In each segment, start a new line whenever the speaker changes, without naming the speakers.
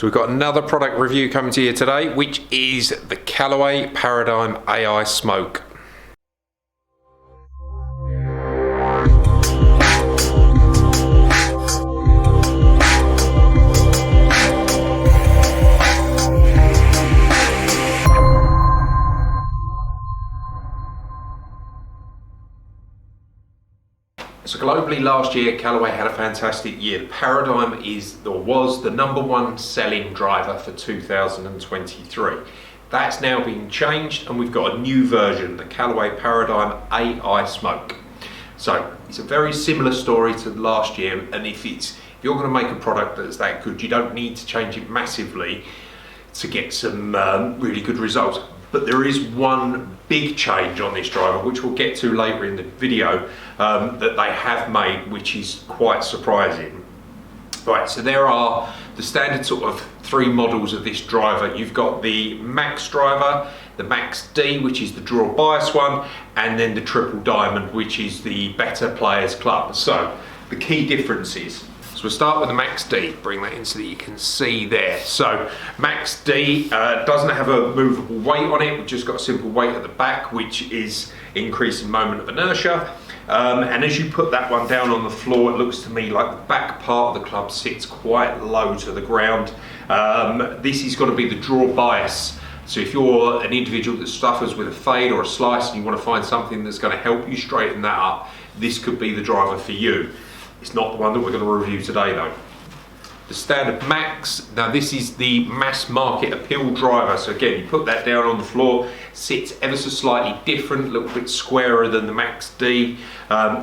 So we've got another product review coming to you today, which is the Callaway Paradym AI Smoke. So globally last year, Callaway had a fantastic year. The Paradym was the #1 selling driver for 2023. That's now been changed and we've got a new version, the Callaway Paradym AI Smoke. So it's a very similar story to last year, and if you're going to make a product that's that good, you don't need to change it massively to get some really good results. But there is one big change on this driver, which we'll get to later in the video, that they have made, which is quite surprising. Right, so there are the standard sort of 3 models of this driver. You've got the Max driver, the Max D, which is the dual bias one, and then the Triple Diamond, which is the better players club. So the key differences. So we'll start with the Max D, bring that in so that you can see there. So Max D doesn't have a movable weight on it, we've just got a simple weight at the back, which is increasing moment of inertia. And as you put that one down on the floor, it looks to me like the back part of the club sits quite low to the ground. This is going to be the draw bias. So if you're an individual that suffers with a fade or a slice and you want to find something that's going to help you straighten that up, this could be the driver for you. It's not the one that we're going to review today though. The standard Max, now this is the mass market appeal driver. So again, you put that down on the floor, sits ever so slightly different, a little bit squarer than the Max D.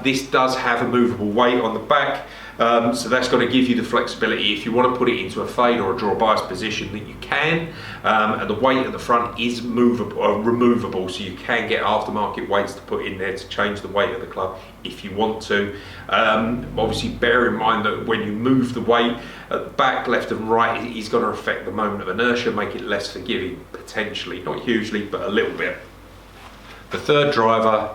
This does have a movable weight on the back. So that's going to give you the flexibility if you want to put it into a fade or a draw bias position that you can, and the weight at the front is removable, so you can get aftermarket weights to put in there to change the weight of the club if you want to. Obviously bear in mind that when you move the weight at the back, left and right, it is going to affect the moment of inertia, make it less forgiving potentially, not hugely but a little bit. The third driver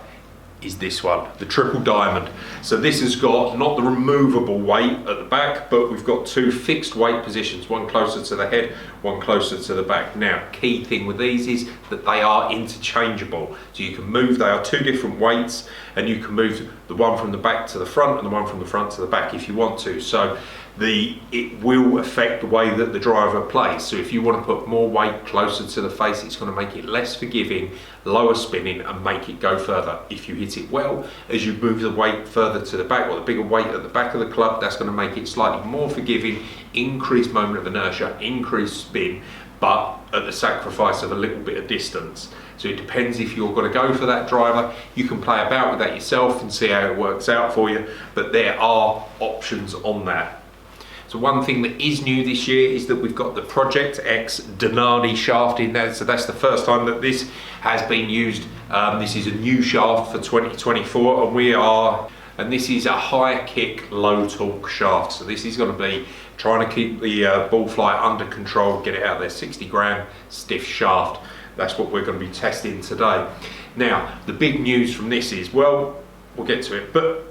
is this one, the Triple Diamond. So this has got not the removable weight at the back, but we've got 2 fixed weight positions, one closer to the head, one closer to the back. Now, key thing with these is that they are interchangeable. So you can move, they are 2 different weights, and you can move the one from the back to the front and the one from the front to the back if you want to. So it will affect the way that the driver plays. So if you want to put more weight closer to the face, it's going to make it less forgiving, lower spinning, and make it go further. If you hit it well, as you move the weight further to the back, or the bigger weight at the back of the club, that's going to make it slightly more forgiving, increased moment of inertia, increased spin, but at the sacrifice of a little bit of distance. So it depends if you're going to go for that driver. You can play about with that yourself and see how it works out for you, but there are options on that. So one thing that is new this year is that we've got the Project X Denali shaft in there. So that's the first time that this has been used. This is a new shaft for 2024, and this is a high kick, low torque shaft. So this is going to be trying to keep the ball flight under control, get it out there, 60 gram stiff shaft. That's what we're going to be testing today. Now, the big news from this is, well, we'll get to it, but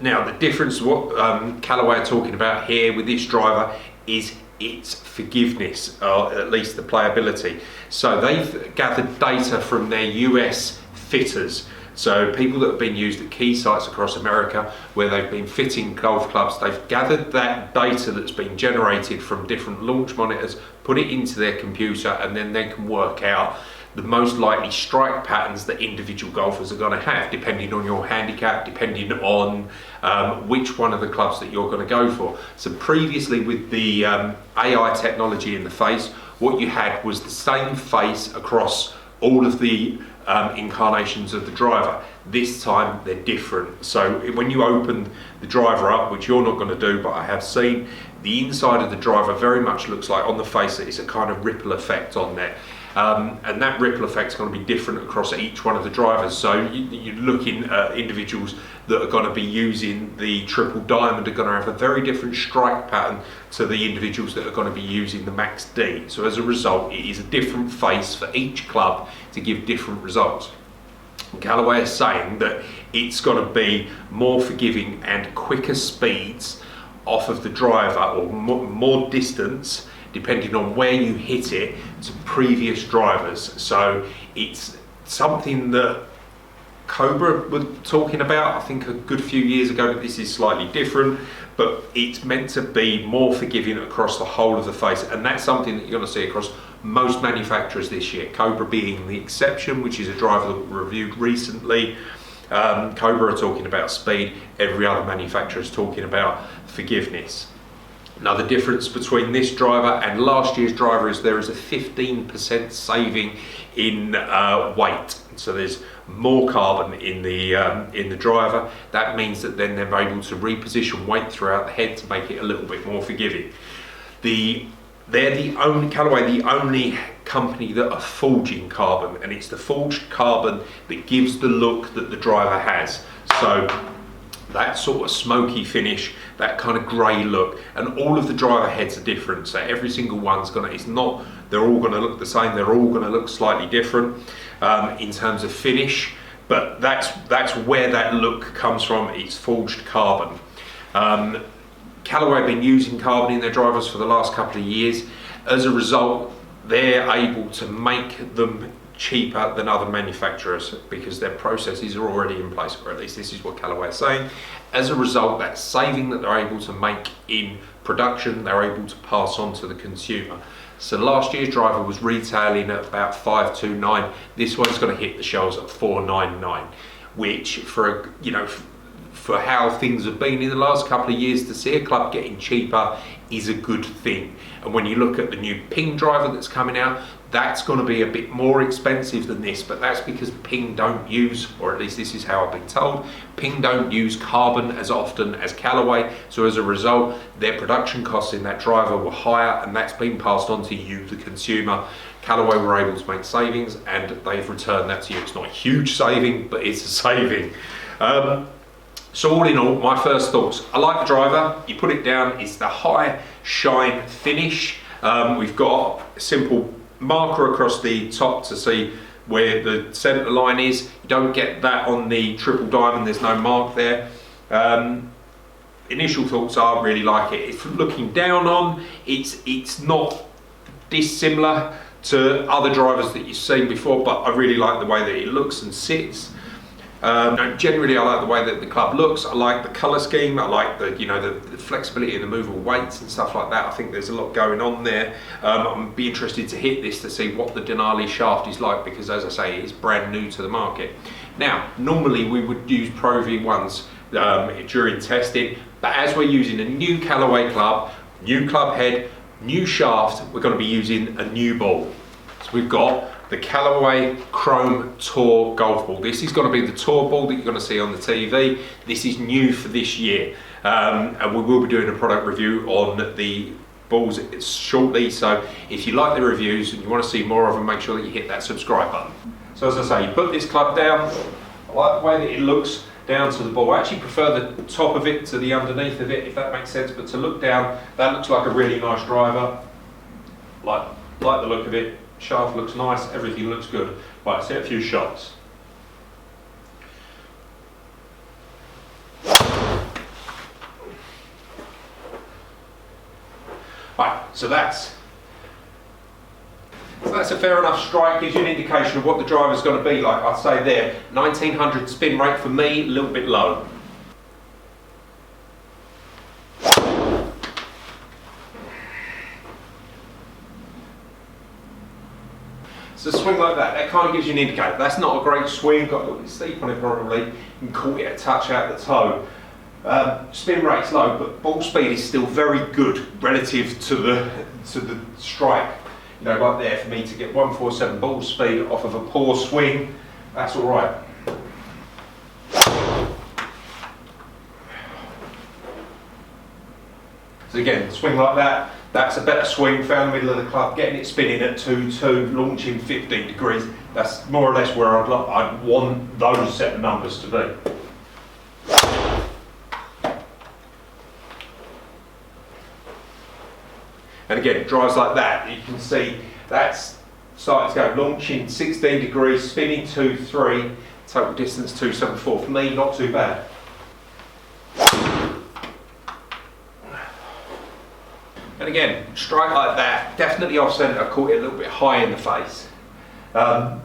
now the difference, what Callaway are talking about here with this driver is its forgiveness, or at least the playability. So they've gathered data from their US fitters. So people that have been used at key sites across America where they've been fitting golf clubs, they've gathered that data that's been generated from different launch monitors, put it into their computer, and then they can work out the most likely strike patterns that individual golfers are going to have, depending on your handicap, depending on which one of the clubs that you're going to go for. So previously with the AI technology in the face, what you had was the same face across all of the incarnations of the driver. This time they're different. So when you open the driver up, which you're not going to do, but I have seen, the inside of the driver very much looks like on the face that it's a kind of ripple effect on there. And that ripple effect is going to be different across each one of the drivers. So you're looking at individuals that are going to be using the Triple Diamond are going to have a very different strike pattern to the individuals that are going to be using the Max D. So as a result, it is a different face for each club to give different results. And Callaway is saying that it's got to be more forgiving and quicker speeds off of the driver, or more distance depending on where you hit it to previous drivers. So it's something that Cobra were talking about, I think, a good few years ago, but this is slightly different, but it's meant to be more forgiving across the whole of the face, and that's something that you're going to see across most manufacturers this year, Cobra being the exception, which is a driver that we reviewed recently. Cobra are talking about speed, every other manufacturer is talking about forgiveness. Now, the difference between this driver and last year's driver is there is a 15% saving in weight. So there's more carbon in the driver. That means that then they're able to reposition weight throughout the head to make it a little bit more forgiving. They're the only, Callaway, the only company that are forging carbon, and it's the forged carbon that gives the look that the driver has. So that sort of smoky finish, that kind of grey look, and all of the driver heads are different. So every single one's gonna, it's not, they're all gonna look the same, they're all gonna look slightly different in terms of finish, but that's where that look comes from. It's forged carbon. Callaway have been using carbon in their drivers for the last couple of years. As a result, they're able to make them cheaper than other manufacturers because their processes are already in place, or at least this is what Callaway is saying. As a result, that saving that they're able to make in production, they're able to pass on to the consumer. So last year's driver was retailing at about $529. This one's going to hit the shelves at $499, which for for how things have been in the last couple of years, to see a club getting cheaper is a good thing. And when you look at the new Ping driver that's coming out, that's going to be a bit more expensive than this, but that's because Ping don't use, or at least this is how I've been told, Ping don't use carbon as often as Callaway, so as a result their production costs in that driver were higher, and that's been passed on to you, the consumer. Callaway were able to make savings and they've returned that to you. It's not a huge saving, but it's a saving. So all in all, my first thoughts, I like the driver. You put it down, it's the high shine finish. We've got a simple marker across the top to see where the center line is. You don't get that on the triple diamond, there's no mark there. Initial thoughts are, really like it. If looking down on, it's not dissimilar to other drivers that you've seen before, but I really like the way that it looks and sits. Generally I like the way that the club looks. I like the colour scheme. I like the flexibility and the movable weights and stuff like that. I think there's a lot going on there. I'm be interested to hit this to see what the Denali shaft is like, because as I say, it's brand new to the market. Now, normally we would use Pro V1s during testing, but as we're using a new Callaway club, new club head, new shaft, we're going to be using a new ball. So we've got the Callaway Chrome Tour golf ball. This is going to be the tour ball that you're going to see on the TV. This is new for this year, and we will be doing a product review on the balls shortly. So if you like the reviews and you want to see more of them, make sure that you hit that subscribe button. So as I say, you put this club down. I like the way that it looks down to the ball. I actually prefer the top of it to the underneath of it, if that makes sense, but to look down, that looks like a really nice driver. Like the look of it. Shaft looks nice, everything looks good. Right, let's hit a few shots. Right, so that's a fair enough strike, gives you an indication of what the driver's going to be like. I'd say there, 1900 spin rate for me, a little bit low. So swing like that kind of gives you an indicator. That's not a great swing, got a little bit steep on it probably, and caught it a touch out the toe. Spin rate's low, but ball speed is still very good relative to the strike. Like there, for me to get 147 ball speed off of a poor swing, that's all right. So again, swing like that. That's a better swing, found the middle of the club, getting it spinning at 2-2, launching 15 degrees. That's more or less where I'd want those set of numbers to be. And again, drives like that, you can see that's starting to go, launching 16 degrees, spinning 2-3, total distance 274. For me, not too bad. And again, strike like that, definitely off centre, I caught it a little bit high in the face. But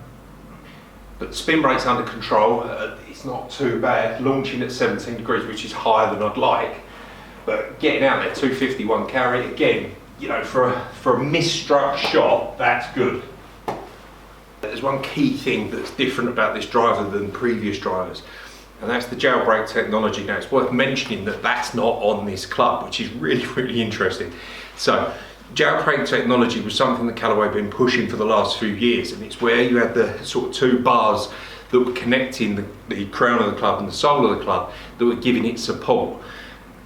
spin rate's under control, it's not too bad, launching at 17 degrees, which is higher than I'd like. But getting out there, 251 carry, again, you know, for a misstruck shot, that's good. There's one key thing that's different about this driver than previous drivers, and that's the jailbreak technology. Now, it's worth mentioning that that's not on this club, which is really, really interesting. So, jailbreak technology was something that Callaway have been pushing for the last few years, and it's where you had the sort of two bars that were connecting the crown of the club and the sole of the club that were giving it support.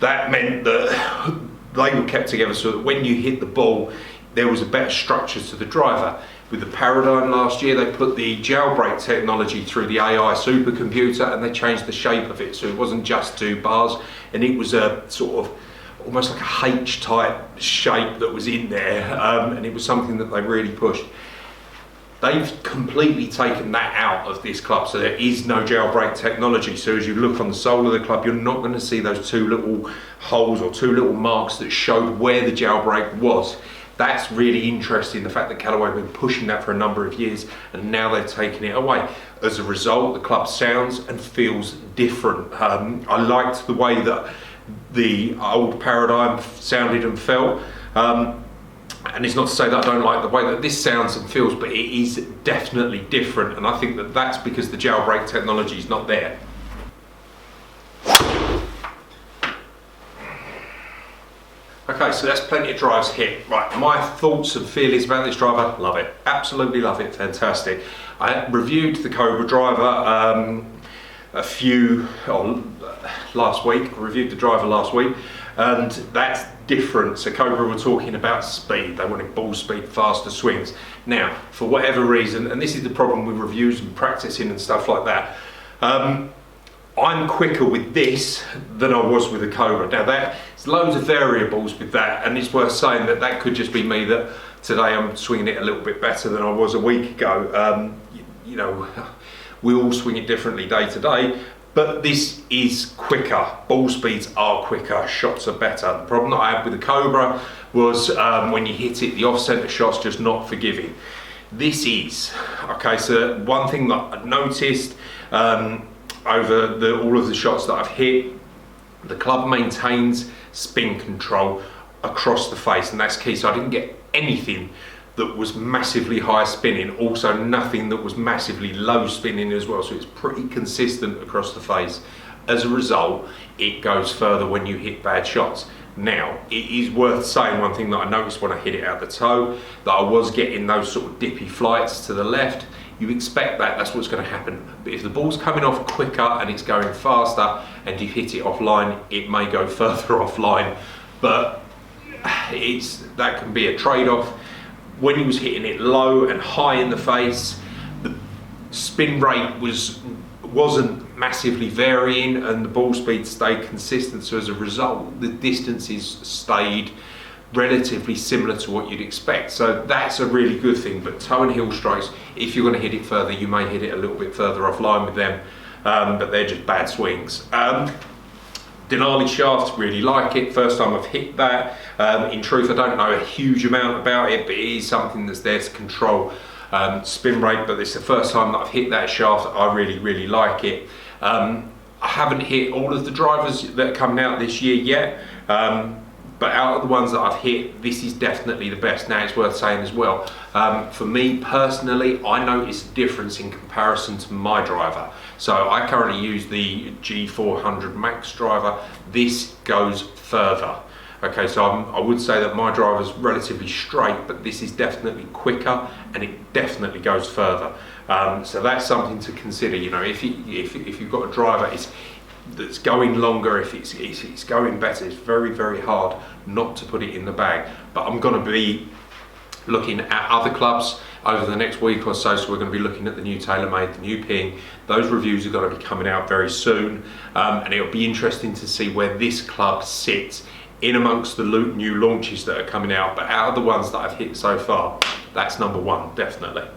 That meant that they were kept together so that when you hit the ball, there was a better structure to the driver. With the Paradym last year, they put the jailbreak technology through the AI supercomputer and they changed the shape of it. So it wasn't just two bars, and it was a sort of almost like a H-type shape that was in there, and it was something that they really pushed. They've completely taken that out of this club, so there is no jailbreak technology. So as you look on the sole of the club, you're not going to see those two little holes or two little marks that showed where the jailbreak was. That's really interesting, the fact that Callaway have been pushing that for a number of years and now they're taking it away. As a result, the club sounds and feels different. I liked the way that the old Paradym sounded and felt. And it's not to say that I don't like the way that this sounds and feels, but it is definitely different, and I think that that's because the jailbreak technology is not there. Okay, so that's plenty of drives hit. Right, my thoughts and feelings about this driver, love it. Absolutely love it, fantastic. I reviewed the Cobra driver last week. I reviewed the driver last week, and that's different. So Cobra were talking about speed. They wanted ball speed, faster swings. Now, for whatever reason, and this is the problem with reviews and practicing and stuff like that, I'm quicker with this than I was with the Cobra. Now, there's loads of variables with that, and it's worth saying that that could just be me, that today I'm swinging it a little bit better than I was a week ago. You know, we all swing it differently day to day, but this is quicker. Ball speeds are quicker, shots are better. The problem that I had with the Cobra was when you hit it, the off-centre shot's just not forgiving. This is. Okay, so one thing that I noticed over all of the shots that I've hit, the club maintains spin control across the face, and that's key. So I didn't get anything that was massively high spinning, also nothing that was massively low spinning as well, so it's pretty consistent across the face. As a result, it goes further when you hit bad shots. Now, it is worth saying one thing that I noticed when I hit it out the toe, that I was getting those sort of dippy flights to the left. You expect that, that's what's going to happen. But if the ball's coming off quicker and it's going faster and you hit it offline, it may go further offline. But that can be a trade-off. When he was hitting it low and high in the face, the spin rate wasn't massively varying and the ball speed stayed consistent. So as a result, the distances stayed relatively similar to what you'd expect. So that's a really good thing. But toe and heel strikes, if you're going to hit it further, you may hit it a little bit further offline with them, but they're just bad swings. Denali shaft, really like it. First time I've hit that. In truth, I don't know a huge amount about it, but it is something that's there to control spin rate. But it's the first time that I've hit that shaft. I really, really like it. I haven't hit all of the drivers that are coming out this year yet, but out of the ones that I've hit, this is definitely the best. Now, it's worth saying as well, for me personally, I notice a difference in comparison to my driver. So I currently use the G400 Max driver. This goes further. Okay, so I would say that my driver's relatively straight, but this is definitely quicker and it definitely goes further. So that's something to consider. You know, if you've got a driver that's going longer, if it's going better, it's very, very hard not to put it in the bag. But I'm going to be looking at other clubs over the next week or so, so we're going to be looking at the new TaylorMade, the new Ping. Those reviews are going to be coming out very soon, and it'll be interesting to see where this club sits in amongst the new launches that are coming out. But out of the ones that I've hit so far, that's number one, definitely.